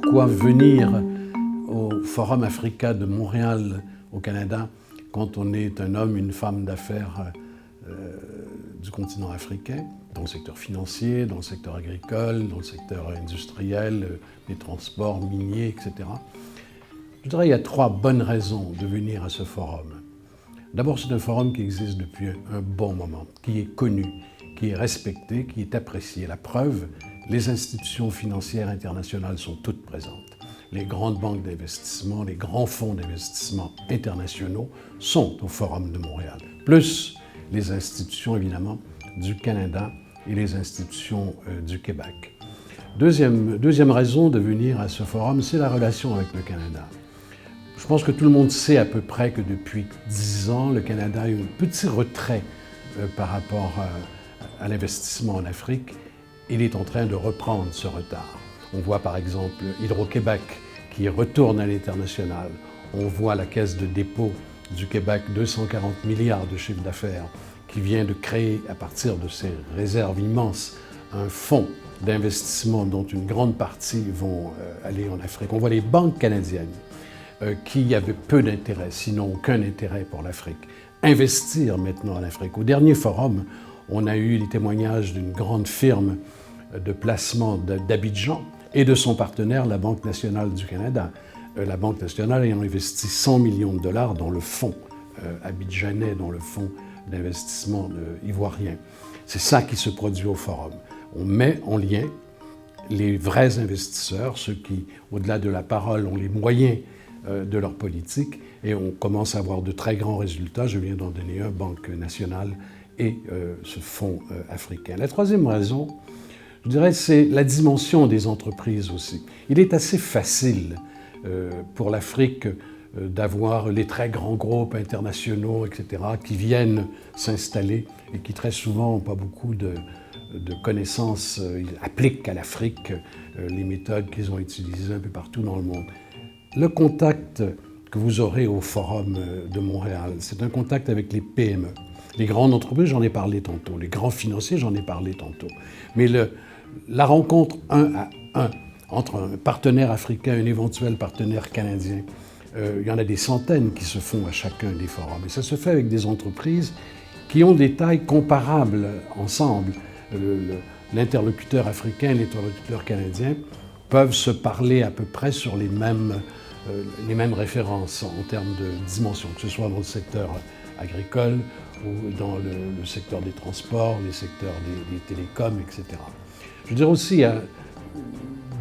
Pourquoi venir au Forum Africa de Montréal, au Canada, quand on est un homme, une femme d'affaires du continent africain, dans le secteur financier, dans le secteur agricole, dans le secteur industriel, des transports miniers, etc. Je dirais qu'il y a 3 bonnes raisons de venir à ce forum. D'abord, c'est un forum qui existe depuis un bon moment, qui est connu, qui est respecté, qui est apprécié. La preuve, les institutions financières internationales sont toutes présentes. Les grandes banques d'investissement, les grands fonds d'investissement internationaux sont au Forum de Montréal, plus les institutions, évidemment, du Canada et les institutions du Québec. Deuxième raison de venir à ce forum, c'est la relation avec le Canada. Je pense que tout le monde sait à peu près que depuis 10 ans, le Canada a eu un petit retrait par rapport à l'investissement en Afrique. Il est en train de reprendre ce retard. On voit par exemple Hydro-Québec qui retourne à l'international. On voit la Caisse de dépôt du Québec, 240 milliards de chiffre d'affaires, qui vient de créer, à partir de ses réserves immenses, un fonds d'investissement dont une grande partie vont aller en Afrique. On voit les banques canadiennes qui avaient peu d'intérêt, sinon aucun intérêt pour l'Afrique, investir maintenant en Afrique. Au dernier forum, on a eu les témoignages d'une grande firme de placement d'Abidjan et de son partenaire, la Banque nationale du Canada. La Banque nationale ayant investi 100 millions de dollars dans le fonds abidjanais, dans le fonds d'investissement ivoirien. C'est ça qui se produit au forum. On met en lien les vrais investisseurs, ceux qui, au-delà de la parole, ont les moyens de leur politique, et on commence à avoir de très grands résultats. Je viens d'en donner un, Banque nationale et ce fonds africain. La troisième raison, je dirais, c'est la dimension des entreprises aussi. Il est assez facile pour l'Afrique d'avoir les très grands groupes internationaux, etc., qui viennent s'installer et qui très souvent n'ont pas beaucoup de connaissances. Ils appliquent à l'Afrique les méthodes qu'ils ont utilisées un peu partout dans le monde. Le contact que vous aurez au Forum de Montréal, c'est un contact avec les PME. Les grandes entreprises, j'en ai parlé tantôt. Les grands financiers, j'en ai parlé tantôt. Mais la rencontre 1 à 1 entre un partenaire africain et un éventuel partenaire canadien, il y en a des centaines qui se font à chacun des forums. Et ça se fait avec des entreprises qui ont des tailles comparables ensemble. L'interlocuteur africain et l'interlocuteur canadien peuvent se parler à peu près sur les mêmes références en termes de dimension, que ce soit dans le secteur agricole ou dans le secteur des transports, les secteurs des télécoms, etc. Je dirais aussi qu'il y a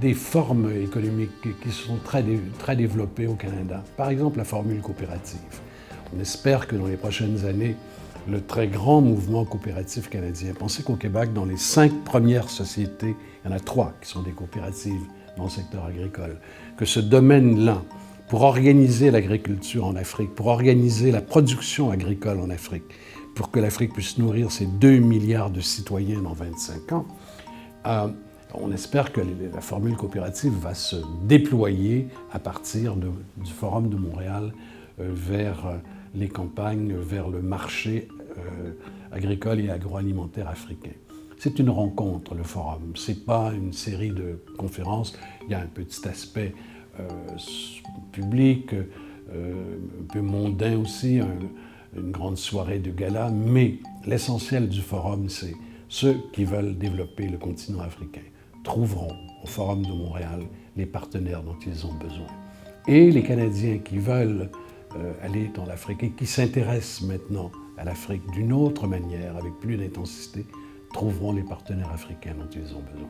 des formes économiques qui sont très développées au Canada. Par exemple, la formule coopérative. On espère que dans les prochaines années, le très grand mouvement coopératif canadien. Pensez qu'au Québec, dans les 5 premières sociétés, il y en a 3 qui sont des coopératives dans le secteur agricole. Que ce domaine-là, pour organiser l'agriculture en Afrique, pour organiser la production agricole en Afrique, pour que l'Afrique puisse nourrir ses 2 milliards de citoyens dans 25 ans, on espère que la formule coopérative va se déployer à partir du Forum de Montréal vers les campagnes, vers le marché agricole et agroalimentaire africain. C'est une rencontre, le forum. Ce n'est pas une série de conférences. Il y a un petit aspect public, un peu mondain aussi, une grande soirée de gala, mais l'essentiel du forum, c'est ceux qui veulent développer le continent africain trouveront au Forum de Montréal les partenaires dont ils ont besoin. Et les Canadiens qui veulent aller dans l'Afrique et qui s'intéressent maintenant à l'Afrique d'une autre manière, avec plus d'intensité, trouveront les partenaires africains dont ils ont besoin.